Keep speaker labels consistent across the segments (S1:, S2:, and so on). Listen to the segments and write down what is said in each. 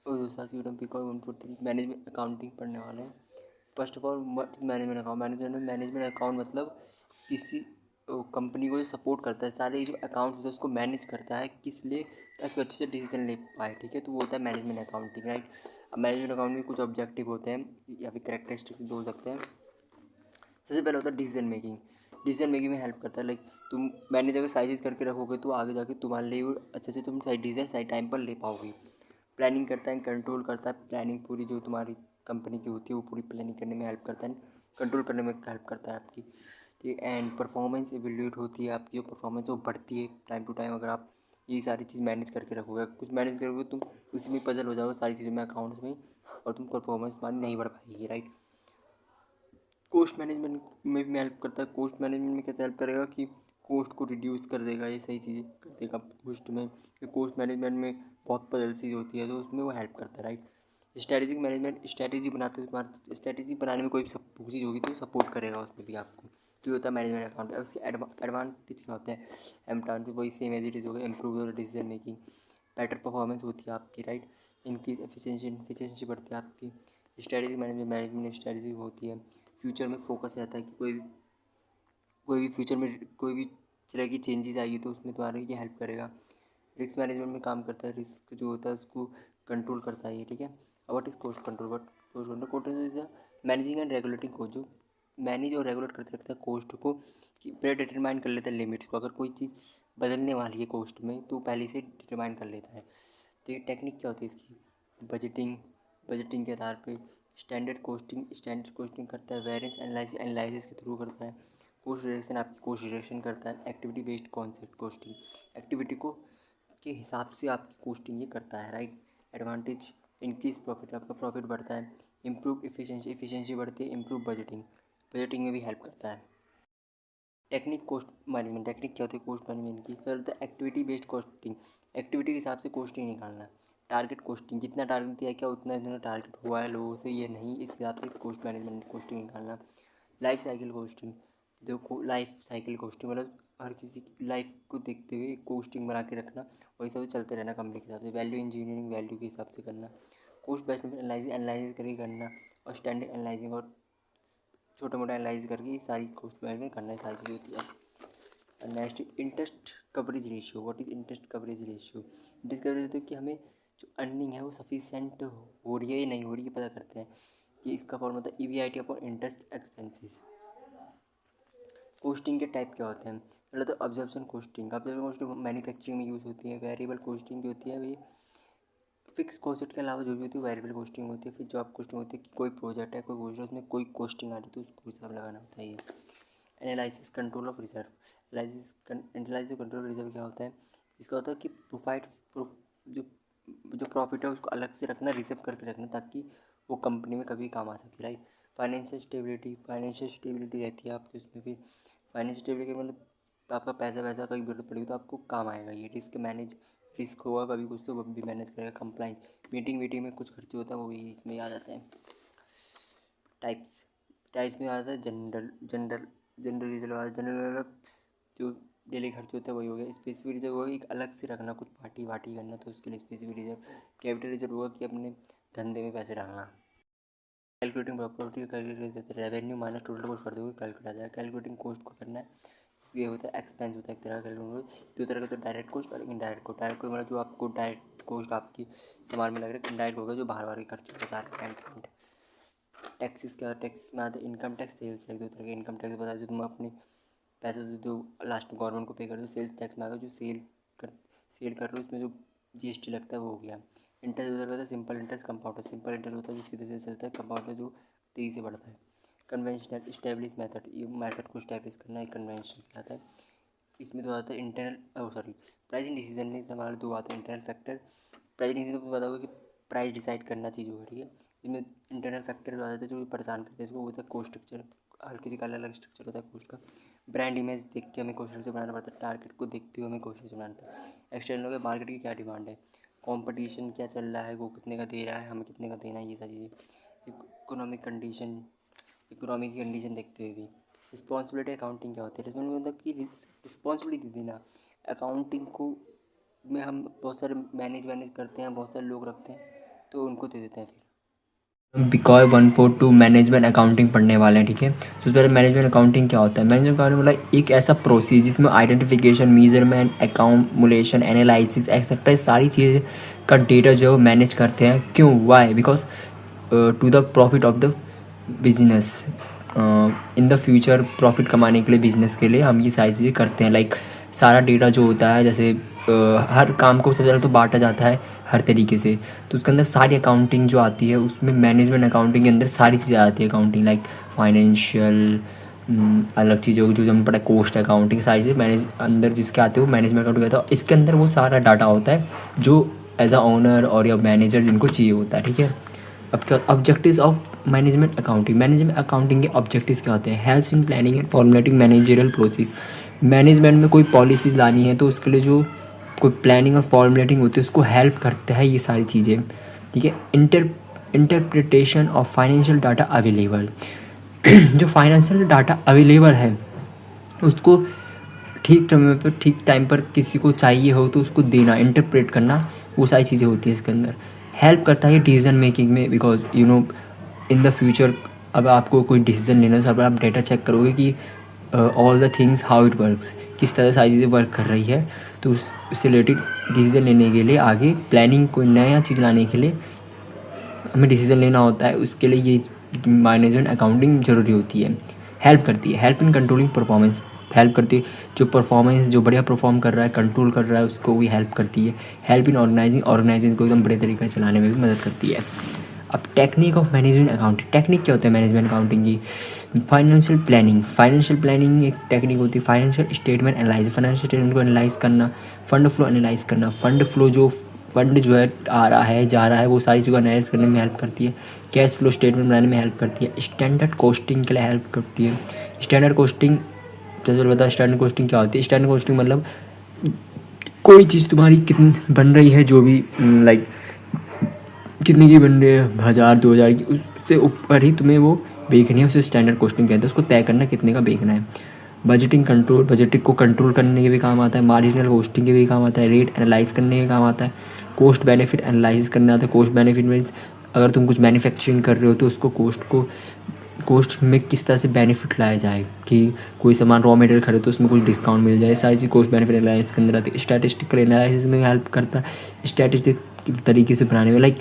S1: और दूसरा CWP 143 management accounting पढ़ने वाले हैं। First of all management account, management account मतलब किसी कंपनी को जो सपोर्ट करता है, सारे जो अकाउंट होते हैं उसको मैनेज करता है, किस लिए, ताकि अच्छे से डिसीजन ले पाए। ठीक है, तो वो होता है मैनेजमेंट अकाउंटिंग, राइट। अब मैनेजमेंट अकाउंट के कुछ ऑब्जेक्टिव होते हैं या फिर कैरेक्टरिस्टिक्स हो सकते हैं। सबसे पहले होता है डिसीजन मेकिंग। डिसीजन मेकिंग में हेल्प करता है, लाइक तुम मैनेज अगर सारी चीज़ करके रखोगे तो आगे जाके तुम्हारे लिए वो अच्छे से तुम सही डिसीजन सही टाइम पर ले पाओगे। प्लानिंग करता है, कंट्रोल करता है, प्लानिंग पूरी जो तुम्हारी कंपनी की होती है वो पूरी प्लानिंग करने में हेल्प करता है, कंट्रोल करने में हेल्प करता है आपकी। ठीक है, एंड परफॉर्मेंस एवेल्यूएट होती है आपकी, जो परफॉर्मेंस वो बढ़ती है टाइम टू टाइम। अगर आप ये सारी चीज़ मैनेज करके रखोगे, कुछ मैनेज करोगे तुम उसी में पजल हो जाओगे सारी चीज़ों में, अकाउंट्स में, और तुम परफॉर्मेंस तुम्हारी नहीं बढ़ पाएगी, राइट। कोस्ट मैनेजमेंट में भी हेल्प करता है। कोस्ट मैनेजमेंट में कैसे हेल्प करेगा कि कोस्ट को रिड्यूस कर देगा, ये सही चीज़ें कर देगा कोस्ट में। कोस्ट मैनेजमेंट में बहुत पजल चीज़ होती है तो उसमें वो हेल्प करता है, राइट। स्ट्रैटेजिक मैनेजमेंट, स्ट्रैटेजी बनाते हो, तुम्हारा स्ट्रैटेजी बनाने में कोई भी सब चीज़ होगी तो सपोर्ट करेगा उसमें भी आपको, जो होता है मैनेजमेंट अकाउंट। उसके एडवांटेज क्या होते हैं, एडवांटेज वही सेम एज इट इज़ हो गया, improve decision making, better performance होती है आपकी, राइट। इनकी एफिशिएंसी बढ़ती है आपकी। स्ट्रैटेजिक मैनेजमेंट स्ट्रैटेजी होती है, फ्यूचर में फोकस रहता है कि कोई भी फ्यूचर में कोई भी तरह की चेंजेस आएगी तो उसमें तुम्हारे ये हेल्प करेगा। रिस्क मैनेजमेंट में काम करता है, रिस्क जो होता है उसको कंट्रोल करता है ये, ठीक है। अब what is cost control, cost is a managing and regulating cost, जो मैनेज और रेगुलेट करते रखता है कॉस्ट को, कि पहले डिटरमाइन कर लेता है लिमिट्स को। अगर कोई चीज़ बदलने वाली है कॉस्ट में तो पहले से डिटरमाइन कर लेता है। तो ये टेक्निक क्या होती है इसकी, बजटिंग, बजटिंग के आधार पे स्टैंडर्ड कोस्टिंग करता है, वेरिएंस एनालिसिस के थ्रू करता है, कोस्ट रिडक्शन आपकी कोस्ट रिडक्शन करता है, activity based concept costing, activity को के हिसाब से आपकी कोस्टिंग ये करता है, राइट। एडवांटेज, इंक्रीज प्रॉफिट, आपका प्रॉफिट बढ़ता है, इम्प्रूव इफिशिएंसी बढ़ती है, इम्प्रूव बजटिंग में भी हेल्प करता है। टेक्निक कोस्ट मैनेजमेंट, टेक्निक क्या होती है कोस्ट मैनेजमेंट की, फिर होता है एक्टिविटी बेस्ड कोस्टिंग, एक्टिविटी के हिसाब से कोस्टिंग निकालना। टारगेट कोस्टिंग, जितना टारगेट दिया क्या उतना इतना टारगेट हुआ है लोगों से, ये नहीं, इस हिसाब से कोस्ट मैनेजमेंट कोस्टिंग निकालना। लाइफ साइकिल कोस्टिंग, जो लाइफ साइकिल कोस्टिंग मतलब हर किसी की लाइफ को देखते हुए कोस्टिंग बना के रखना, वही सब चलते रहना कंपनी के हिसाब से। वैल्यू इंजीनियरिंग, वैल्यू के हिसाब से करना, कोस्ट बेस्ड एनालिसिस करके करना, और स्टैंडर्ड एनालाइजिंग और छोटा मोटा एनालाइज करके ये सारी कोस्ट मैनेजमेंट करना, सारी चीज़ होती है। Next, interest coverage ratio, what is interest coverage ratio. Interest coverage होता है कि हमें जो अर्निंग है वो सफिशेंट हो रही है या नहीं हो रही है पता करते हैं, कि इसका फॉर्मूला होता है EBIT upon interest expenses. Costing के टाइप क्या होते हैं, पहले तो ऑब्जर्वेशन कोस्टिंग मैन्युफैक्चरिंग में यूज़ होती है। वेरिएबल कोस्टिंग जो होती है वही फिक्स कॉस्ट के अलावा जो भी होती है वेरिएबल कोस्टिंग होती है। फिर जॉब कोस्टिंग होती है कि कोई प्रोजेक्ट है, कोई प्रोजेक्ट है, उसमें कोई कोस्टिंग आ रही है तो उसको हिसाब लगाना होता है ये। Analysis control of reserve, analysis control reserve क्या होता है, इसका होता है कि जो जो प्रॉफिट है उसको अलग से रखना, रिजर्व करके रखना, ताकि वो कंपनी में कभी काम आ सके, राइट। फाइनेंशियल स्टेबिलिटी रहती है आपकी उसमें भी। फाइनेंशियल स्टेबिलिटी मतलब आपका पैसा वैसा कभी जरूरत पड़ेगी तो आपको काम आएगा ये। रिस्क होगा कभी कुछ तो वो भी मैनेज करेगा। कंप्लाइंस, मीटिंग में कुछ खर्चे होता है वो भी इसमें आ जाते हैं। टाइप्स, टाइप्स में आता है जनरल रिजर्व आता है। जनरल मतलब जो डेली खर्च होता है वही हो गया। स्पेसिफिक रिजर्व होगा एक अलग से रखना, कुछ पार्टी वार्टी करना तो उसके लिए स्पेसिफिक रिजर्व। कैपिटल रिजर्व होगा कि अपने धंधे में पैसे डालना। कैलकुलेटिंग प्रॉपर्टी कैलकुलेट करते हैं, रेवेन्यू माइनस टोटल कॉस्ट कर दोगे कैलकुलेट आ जाएगा। कैलकुलेटिंग कॉस्ट को करना है, ये होता है एक्सपेंस होता है एक तरह का कैलकुलेट। दो तरह का, तो डायरेक्ट कॉस्ट और इनडायरेक्ट कॉस्ट। डायरेक्ट कॉस्ट मतलब जो आपको डायरेक्ट कॉस्ट आपकी सामान में लग रहा है, इनडायरेक्ट होगा जो बाहर के खर्च होते हैं सारे कैलकुलेट। टैक्सेस क्या, टैक्स में आता है इनकम टैक्स, सेल्स टैक्स। दो तरह के इनकम टैक्स बता, जो तुम अपने पैसे से जो लास्ट में गवर्नमेंट को पे कर दो। सेल्स टैक्स में आएगा जो सेल कर रहे हो उसमें जो GST लगता है वो हो गया। इंटरेस्ट उधर होता है simple interest, compound. Simple interest होता है जो सीधे सीधे चलता है, कंपाउंड जो तेज़ी से बढ़ता है। कन्वेंशनल इस्टेब्लिश मेथड, ये मेथड को इस्टेब्लिश करना एक कन्वेंशन कहलाता है। इसमें दो आता है प्राइसिंग डिसीजन में हमारे दो आते हैं इंटरनल फैक्टर। प्राइसिंग डिसीजन को बताओगे कि प्राइस डिसाइड करना चीज़ होगा, ठीक है। इसमें इंटरनल फैक्टर जो आ जाते हैं जो परेशान करते हैं इसको, वो होता है कोस्ट स्ट्रक्चर। हर किसी का अलग अलग स्ट्रक्चर होता है कोस्ट का। ब्रांड इमेज देख के हमें कोस्ट स्ट्रक्चर बनाना पड़ता है, टारगेट को देखते हुए हमें कोस्ट स्ट्रक्चर बनाना पड़ता है। एक्सटर्नल हो गया मार्केट की क्या डिमांड है, कंपटीशन क्या चल रहा है, वो कितने का दे रहा है, हमें कितने का देना है, ये सारी चीज़ें। इकोनॉमिक कंडीशन देखते हुए भी। रिस्पॉन्सिबिलिटी अकाउंटिंग क्या होती है, मतलब कि रिस्पॉन्सिबिलिटी देना अकाउंटिंग को में हम बहुत सारे मैनेज करते हैं, बहुत सारे लोग रखते हैं तो उनको दे देते हैं फिर। बिकॉज 142 मैनेजमेंट अकाउंटिंग पढ़ने वाले हैं, ठीक है। सबसे पहले मैनेजमेंट अकाउंटिंग क्या होता है? मैनेजमेंट अकाउंटिंग मतलब एक ऐसा प्रोसेस जिसमें आइडेंटिफिकेशन, मेजरमेंट, अकाउमुलेशन, एनालिसिस एक्सेट्रा सारी चीज़ें का डेटा जो है वो मैनेज करते हैं। क्यों? Why? Because to the profit of the business. In the future profit कमाने के लिए, बिजनेस के लिए हम ये सारी चीज़ें करते हैं। लाइक सारा डेटा जो होता है, जैसे हर काम को सबसे पहले तो बांटा जाता है हर तरीके से, तो उसके अंदर सारी अकाउंटिंग जो आती है उसमें मैनेजमेंट अकाउंटिंग के अंदर सारी चीज़ें आती है। अकाउंटिंग लाइक फाइनेंशियल, अलग चीज़ों जो हमें पता है, कोस्ट अकाउंटिंग, सारी चीज़ें मैनेज अंदर जिसके आते हैं वो मैनेजमेंट अकाउंटिंग कहता है। इसके अंदर वो सारा डाटा होता है जो एज अ ओनर और या मैनेजर जिनको चाहिए होता है, ठीक है। अब क्या objectives of management accounting? Management accounting के ऑब्जेक्टिव्स क्या होते हैं? Helps in planning and formulating managerial process. Management में कोई पॉलिसीज़ लानी है तो उसके लिए जो कोई प्लानिंग और फॉर्मुलेटिंग होती है उसको हेल्प करता है ये सारी चीज़ें, ठीक है। Interpretation of financial data available. जो फाइनेंशियल डाटा अवेलेबल है उसको ठीक समय पर, ठीक टाइम पर किसी को चाहिए हो तो उसको देना, इंटरप्रेट करना, वो सारी चीज़ें होती है इसके अंदर। हेल्प करता है डिसीजन मेकिंग में, because you know in the future अब आपको कोई डिसीजन लेना है तो आप डेटा चेक करोगे कि all the things how it works, किस तरह सारी चीज़ें वर्क कर रही है, तो उससे रिलेटेड डिसीजन लेने के लिए, आगे प्लानिंग कोई नया चीज़ लाने के लिए हमें डिसीजन लेना होता है, उसके लिए ये मैनेजमेंट अकाउंटिंग ज़रूरी होती है। हेल्प करती है, help in controlling performance, help करती है जो परफॉर्मेंस जो बढ़िया परफॉर्म कर रहा है, कंट्रोल कर रहा है, उसको भी हेल्प करती है। हेल्प इन ऑर्गेनाइजिंग को एकदम बड़े तरीके से चलाने में भी मदद करती है। अब technique of management accounting, technique क्या होता है मैनेजमेंट अकाउंटिंग की? फाइनेंशियल प्लानिंग एक टेक्निक होती है। Financial statement analyse, financial statement को एनालाइज करना। फंड फ्लो एनालाइज करना, फंड फ्लो जो फंड जो है आ रहा है जा रहा है वो सारी चीज़ों को एनालाइज करने में हेल्प करती है। कैश फ्लो स्टेटमेंट बनाने में हेल्प करती है। स्टैंडर्ड कॉस्टिंग के लिए हेल्प करती है। स्टैंडर्ड कॉस्टिंग, चलो बता स्टैंडर्ड कॉस्टिंग क्या होती है? स्टैंडर्ड कॉस्टिंग मतलब कोई चीज़ तुम्हारी कितनी बन रही है, जो भी लाइक कितने की बन रही है, 1000 2000 की, उससे ऊपर ही तुम्हें वो बेचनी है, उसे स्टैंडर्ड कॉस्टिंग कहते हैं। उसको तय करना कितने का बेचना है। बजटिंग कंट्रोल, बजटिंग को कंट्रोल करने के भी काम आता है। मार्जिनल कॉस्टिंग के भी काम आता है। रेट एनालाइज करने के काम आता है। कॉस्ट बेनिफिट एनालाइज करने आता है। कॉस्ट बेनिफिट मीन्स अगर तुम कुछ मैन्युफैक्चरिंग कर रहे हो तो उसको कॉस्ट में किस तरह से बेनिफिट लाया जाए, कि कोई सामान रॉ मटेरियल खरीदो तो उसमें कुछ डिस्काउंट मिल जाए, सारी चीज़ कॉस्ट बेनिफिट एनालिसिस के अंदर आती है। स्टैटिस्टिकल एनालिसिस में हेल्प करता है, स्टैटिस्टिक तरीके से बनाने में। लाइक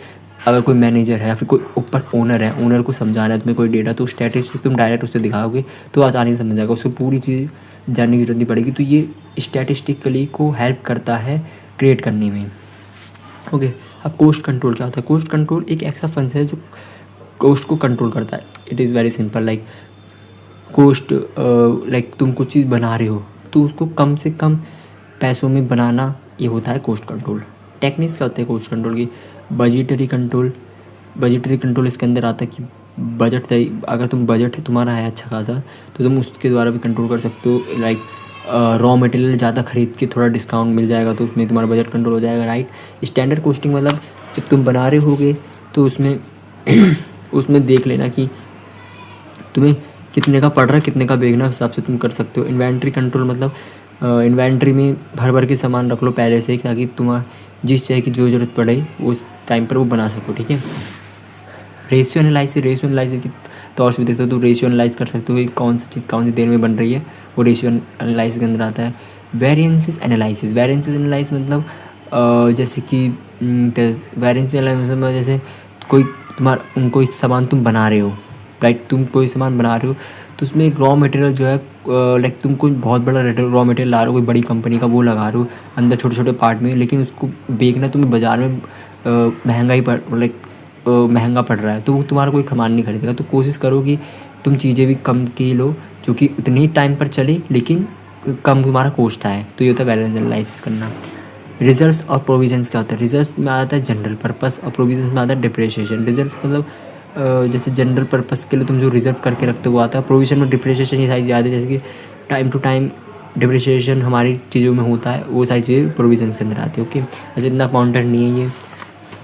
S1: अगर कोई मैनेजर है या फिर कोई ऊपर ओनर है, ओनर को समझाना है तुम्हें कोई डेटा, तो स्टैटिस्टिक तुम डायरेक्ट उससे दिखाओगे तो आसानी से समझ जाएगा, उसको पूरी चीज़ जानने की जरूरत नहीं पड़ेगी। तो ये स्टैटिस्टिकली को हेल्प करता है क्रिएट करने में। ओके, अब कोस्ट कंट्रोल क्या होता है? कोस्ट कंट्रोल एक ऐसा फंक्शन है जो कोस्ट को कंट्रोल करता है। It is very simple. Like cost, like तुम कुछ चीज़ बना रहे हो तो उसको कम से कम पैसों में बनाना, ये होता है कोस्ट कंट्रोल। टेक्निक्स क्या होते हैं कोस्ट कंट्रोल की? बजटरी कंट्रोल, बजटरी कंट्रोल इसके अंदर आता है कि बजट, अगर तुम बजट है तुम्हारा है अच्छा खासा तो तुम उसके द्वारा भी कंट्रोल कर सकते हो। लाइक रॉ मटेरियल ज़्यादा खरीद के थोड़ा डिस्काउंट मिल जाएगा तो उसमें तुम्हारा बजट कंट्रोल हो जाएगा, राइट। स्टैंडर्ड कॉस्टिंग मतलब जब तुम बना रहे होगे तो उसमें उसमें देख लेना कि तुम्हें कितने का पड़ रहा है, कितने का बेचना, उस हिसाब से तुम कर सकते हो। इन्वेंट्री कंट्रोल मतलब इन्वेंट्री में भर भर के सामान रख लो पहले से, ताकि तुम्हारा जिस चीज़ की जो ज़रूरत पड़े उस टाइम पर वो बना सको, ठीक है। रेशियो एनालिसिस की तौर से भी देखते हो तो रेशियो एनालाइज कर सकते हो कि कौन सी चीज़ कौन सी देर में बन रही है, वो रेशियो एनालिसिस के अंदर आता है। वेरिएंसेस एनालिसिस मतलब जैसे कि वेरिएंस एनालिसिस मतलब जैसे कोई सामान तुम बना रहे हो, लाइक तुम कोई सामान बना रहे हो तो उसमें रॉ मटेरियल जो है, लाइक तुम कोई बहुत बड़ा रॉ मटेरियल ला रहे हो, कोई बड़ी कंपनी का वो लगा रहे हो अंदर छोटे छोटे पार्ट में, लेकिन उसको बेचना तुम्हें बाज़ार में महंगा पड़ रहा है, तो वो तुम्हारा कोई सामान नहीं खरीदेगा। तो कोशिश करो कि तुम चीज़ें भी कम की लो जो कि उतनी ही टाइम पर चले लेकिन कम तुम्हारा कॉस्ट आए, तो ये होता है वैल्यू एनालिसिस करना। रिजर्व्स और प्रोविजंस क्या होता है? रिजर्व में आता है जनरल पर्पस और प्रोविजंस में आता है डिप्रिसिएशन। रिजर्व मतलब जैसे जनरल पर्पस के लिए तुम जो रिजर्व करके रखते हो वो आता है। प्रोविजन में डिप्रिसिएशन ये सारी ज़्यादा है, जैसे कि टाइम टू टाइम डिप्रिसिएशन हमारी चीज़ों में होता है, वो सारी चीज़ें प्रोविजंस के अंदर आती है। ओके, अच्छा इतना अकाउंटेंट नहीं है ये।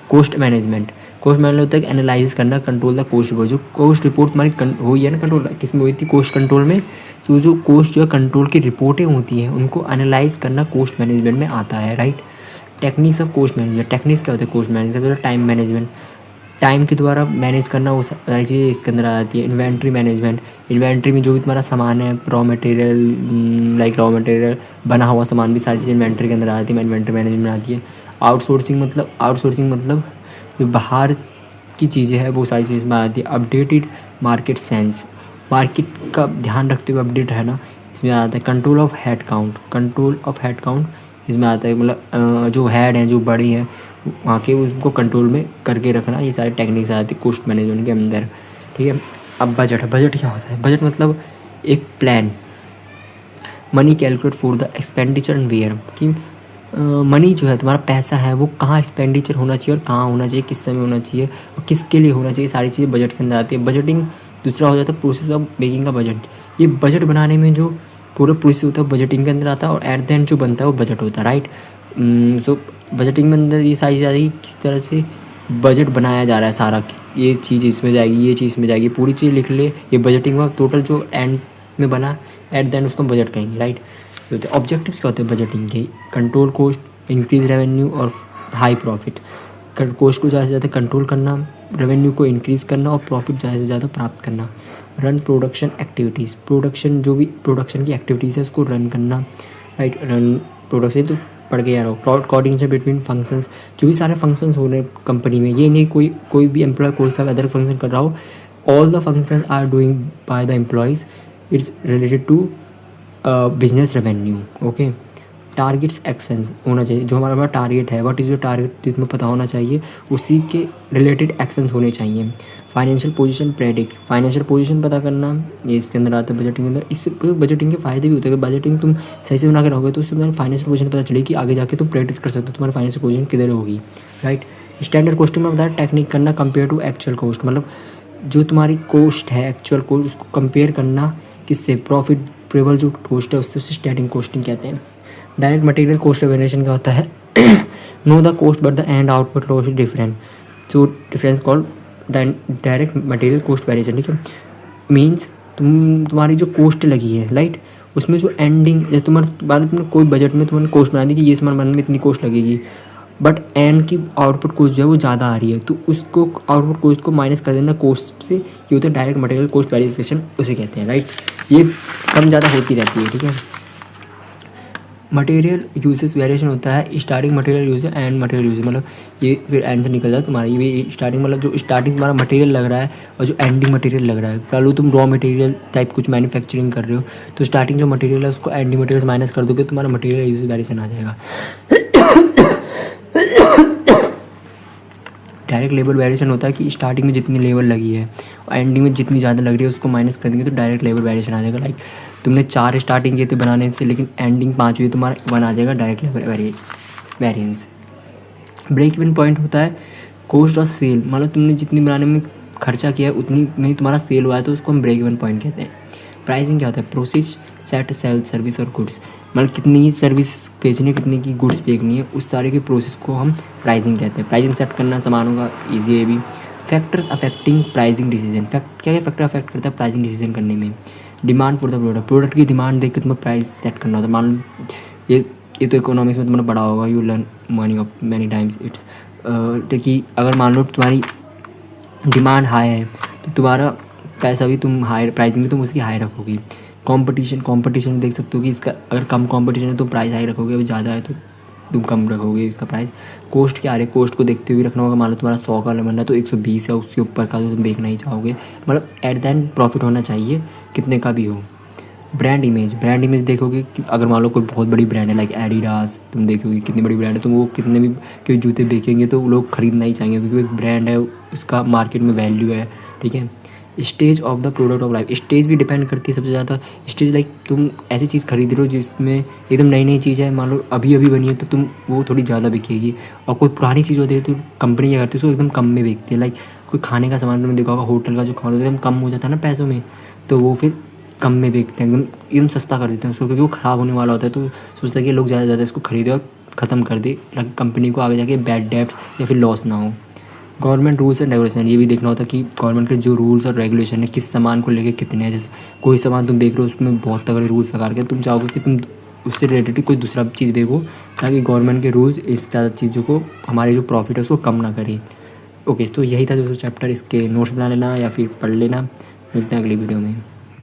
S1: कोस्ट मैनेजमेंट होता है कि एनालाइज करना, कंट्रोल द कोस्ट रिपोर्ट। जो कोस्ट रिपोर्ट हमारी हुई है ना कंट्रोल, किस में हुई थी? कोस्ट कंट्रोल में। तो जो कोस्ट जो कंट्रोल की रिपोर्टें होती हैं उनको एनालाइज करना कोस्ट मैनेजमेंट में आता है, right. Techniques of cost management, techniques क्या होते हैं cost management? Time management,
S2: time के द्वारा मैनेज करना, वो सारी चीज़ें इसके अंदर आ जाती है। इन्वेंट्री मैनेजमेंट, इन्वेंट्री में जो भी तुम्हारा सामान है, raw material, like raw material, बना हुआ सामान भी सारी चीज़ें इन्वेंट्री के अंदर आती है, इन्वेंट्री मैनेजमेंट में आती है। आउटसोर्सिंग मतलब जो बाहर की चीज़ें हैं वो सारी चीज़ में आती है। अपडेटेड मार्केट सेंस, मार्केट का ध्यान रखते हुए अपडेट रहना इसमें आता है। कंट्रोल ऑफ हेड काउंट इसमें आता है, मतलब जो हेड हैं, जो बड़ी हैं वहाँ के, उनको कंट्रोल में करके रखना, ये सारी टेक्निक्स आती है कॉस्ट मैनेजमेंट के अंदर, ठीक है। अब बजट क्या होता है? बजट मतलब एक plan, money calculate for the expenditure and where, कि मनी जो है तुम्हारा पैसा है वो कहाँ एक्सपेंडिचर होना चाहिए और कहाँ होना चाहिए, किस समय होना चाहिए और किसके लिए होना चाहिए, सारी चीज़ें बजट के अंदर आती है। बजटिंग दूसरा हो जाता है प्रोसेस ऑफ मेकिंग का बजट। ये बजट बनाने में जो पूरा प्रोसेस होता है बजटिंग के अंदर आता है, और एट द एंड जो बनता है वो बजट होता है, राइट। सो बजटिंग में अंदर ये सारी चीज़ें किस तरह से बजट बनाया जा रहा है सारा, ये चीज़ इसमें जाएगी, ये चीज़ इसमें जाएगी, पूरी चीज़ लिख ले, ये बजटिंग हुआ। टोटल जो एंड में बना एट द एंड उसको बजट कहेंगे, राइट। तो ऑब्जेक्टिव्स क्या होते हैं बजटिंग के? कंट्रोल कॉस्ट, इंक्रीज रेवेन्यू और हाई प्रॉफिट। कॉस्ट को ज़्यादा से ज़्यादा कंट्रोल करना, रेवेन्यू को इंक्रीज़ करना और प्रॉफिट ज़्यादा से ज़्यादा प्राप्त करना। रन प्रोडक्शन एक्टिविटीज़, प्रोडक्शन जो भी प्रोडक्शन की एक्टिविटीज़ है उसको रन करना, राइट। रन प्रोडक्शन तो पढ़ के आ रहा हो। कोऑर्डिनेशन बिटवीन फंक्शंस, जो भी सारे फंक्शंस हो रहे हैं कंपनी में, ये नहीं कोई भी एम्प्लॉय कोई सा अदर फंक्शन कर रहा हो, all the functions are doing by the employees, it's related to business revenue, okay. Targets actions होना चाहिए, जो हमारा टारगेट है, व्हाट इज़ योर टारगेट, तुम्हें पता होना चाहिए, उसी के रिलेटेड एक्शंस होने चाहिए। Financial position predict, financial position पता करना, ये इसके अंदर आता है बजटिंग के अंदर। इससे बजटिंग के फ़ायदे भी होते हैं, बजटिंग तुम सही से बना के रहोगे तो उससे तुम्हारी फाइनेंशियल पोजीशन पता चलेगी कि आगे जाके तुम प्रेडिक्ट कर सकते हो तुम्हारी फाइनेंशियल पोजीशन किधर होगी, राइट। स्टैंडर्ड कॉस्टिंग में बताया टेक्निक करना कंपेयर टू एक्चुअल कॉस्ट, मतलब जो तुम्हारी कॉस्ट है एक्चुअल कॉस्ट उसको कंपेयर करना किससे, प्रॉफिट प्रेबल जो कॉस्ट है उससे स्टैंडिंग कॉस्टिंग कहते हैं। डायरेक्ट मटेरियल कॉस्ट वेरिएशन क्या होता है? Know the cost but the end output loss is different, so difference called direct material cost variation, ठीक है। मीन्स तुम्हारी जो कॉस्ट लगी है, राइट, उसमें जो एंडिंग, जैसे तुमने कोई बजट में तुमने कॉस्ट बना दी कि ये सामान बनाने में इतनी कॉस्ट लगेगी, बट एंड की आउटपुट कॉस्ट जो है वो ज़्यादा आ रही है, तो उसको आउटपुट कॉस्ट को माइनस कर देना कॉस्ट से, ये होता है डायरेक्ट मटेरियल कॉस्ट वेरिएशन, उसे कहते हैं, राइट। ये कम ज़्यादा होती रहती है, ठीक है। मटेरियल यूजेस वेरिएशन होता है, starting material use and material use, मतलब ये फिर एंड से निकल जाए तुम्हारा ये स्टार्टिंग, मतलब जो स्टार्टिंग तुम्हारा मटेरियल लग रहा है और जो एंडिंग मटेरियल लग रहा है। फिलहाल तुम रॉ मटेरियल टाइप कुछ मैन्युफैक्चरिंग कर रहे हो, तो स्टार्टिंग जो मटेरियल है उसको एंडिंग मटेरियल से माइनस कर दोगे, तुम्हारा मटेरियल यूज वेरिएशन आ जाएगा। डायरेक्ट लेबर वेरिएशन होता है कि स्टार्टिंग में जितनी लेबर लगी है और एंडिंग में जितनी ज़्यादा लग रही है उसको माइनस कर देंगे तो डायरेक्ट लेबर वेरिएशन आ जाएगा। लाइक तुमने 4 स्टार्टिंग किए थे बनाने से, लेकिन एंडिंग 5 हुई, तुम्हारा 1 आ जाएगा direct labour variance. Break even point होता है कॉस्ट ऑफ सेल, मतलब तुमने जितनी बनाने में खर्चा किया है उतनी में तुम्हारा सेल हुआ है, तो उसको हम ब्रेक इवन पॉइंट कहते हैं। प्राइसिंग क्या होता है? प्रोसीज सेट सेल सर्विस और गुड्स, मतलब कितनी की सर्विस बेचनी है, कितनी की गुड्स बेचनी है, उस सारे के प्रोसेस को हम प्राइसिंग कहते हैं। प्राइसिंग सेट करना सामानों का ईजी है भी। फैक्टर्स अफेक्टिंग प्राइसिंग डिसीजन, क्या क्या फैक्टर अफेक्ट करता है प्राइसिंग डिसीजन करने में? डिमांड फॉर द प्रोडक्ट की डिमांड देख के तुम्हें प्राइस सेट करना होता है। मान लो ये तो इकोनॉमिक्स में तुमने पढ़ा होगा, you learn money of many times it's, कि अगर मान लो तुम्हारी डिमांड हाई है तो तुम्हारा पैसा भी तुम हाई, प्राइसिंग भी तुम उसकी हाई रखोगी। कंपटीशन देख सकते हो कि इसका अगर कम कंपटीशन है तो प्राइस हाई रखोगे, अभी ज़्यादा है तो तुम कम रखोगे इसका प्राइस। कॉस्ट क्या आ रही है, कॉस्ट को देखते हुए रखना होगा। मान लो तुम्हारा 100 का बनना है तो 120 है, उसके ऊपर का तो तुम बेचना ही चाहोगे, मतलब एट द एंड प्रॉफिट होना चाहिए कितने का भी हो। ब्रांड इमेज देखोगे कि अगर मान लो कोई बहुत बड़ी ब्रांड है लाइक एडिडास, तुम देखोगे कितनी बड़ी ब्रांड है, तो वो कितने भी कोई जूते बेचेंगे तो लोग खरीदना ही चाहेंगे क्योंकि वो एक ब्रांड है, उसका मार्केट में वैल्यू है, ठीक है। Stage of the product of life, stage भी डिपेंड करती है सबसे ज़्यादा। स्टेज लाइक तुम ऐसी चीज़ खरीद रहे हो जिसमें एकदम नई चीज़ है, मान लो अभी बनी है तो तुम वो थोड़ी ज़्यादा बिकेगी, और कोई पुरानी चीज़ होती है तो कंपनी क्या करती है उसको एकदम कम में बेचती है। लाइक कोई खाने का सामान तुमने देखा होगा, होटल का जो खाना होता है एकदम कम हो जाता है ना पैसों में, तो वो फिर कम में बेचते हैं, एकदम सस्ता कर देते हैं उसको, क्योंकि वो ख़राब होने वाला होता है, तो सोचता है कि लोग ज़्यादा इसको खरीदे और ख़त्म कर दे, कंपनी को आगे जाके बैड डेब्ट्स या फिर लॉस ना हो। गवर्नमेंट रूल्स एंड रेगुलेशन, ये भी देखना होता है कि गवर्नमेंट के जो रूल्स और रेगुलेशन है किस सामान को लेके कितने हैं। जैसे कोई सामान तुम बेच रहे हो उसमें बहुत तगड़े रूल्स लगा के तुम चाहोगे कि तुम उससे रिलेटेड कोई दूसरा चीज़ बेचो, ताकि गवर्नमेंट के रूल्स इस ज़्यादा चीज़ों को, हमारे जो प्रॉफिट है उसको कम ना करें। ओके, तो यही था दोस्तों चैप्टर, इसके नोट्स बना लेना या फिर पढ़ लेना। मिलते हैं अगली वीडियो में।